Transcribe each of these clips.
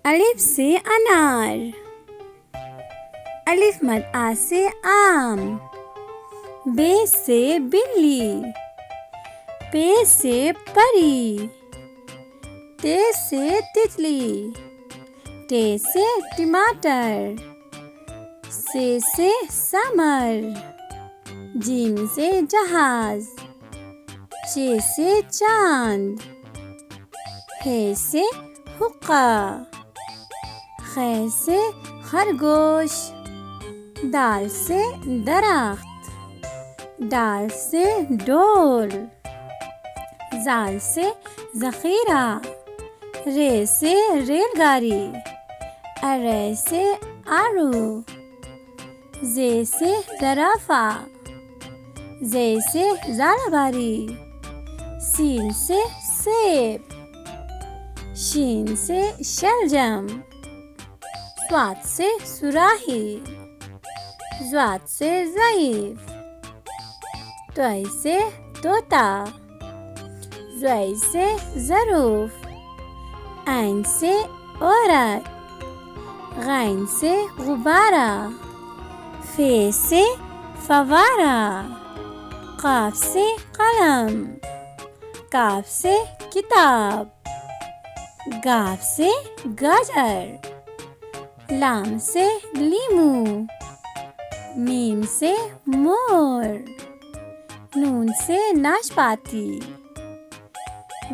الف سے انار، الف مد آ سے آم، بے سے بلی، پے سے پری، تے سے تتلی، ٹے سے ٹماٹر، سے سمر، جیم سے جہاز، چے سے چاند، ہے سے حقہ، خے سے خرگوش، دال سے درخت، ڈال سے ڈول، زال سے ذخیرہ، رے سے ریل گاڑی، ارے سے آڑو، زے سے زرافہ، زے سے زالہ باری، سین سے سیب، شین سے شلجم، صاد سے صراحی، ضاد سے ضعیف، طے سے طوطا، ضئی سے ظروف، عین سے عورت، غین سے غبارہ، فے سے فوارہ، قاف سے قلم، کاف سے کتاب، گاف سے گاجر، لام سے لیمو، میم سے مور، نون سے ناشپاتی،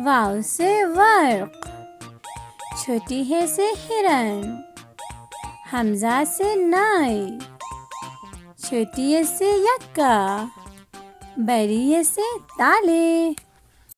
واو سے ورق، چھوٹی ہے سے ہرن، حمزہ سے نائی، چھوٹی ہے سے یکا، بڑی ہے سے تالے۔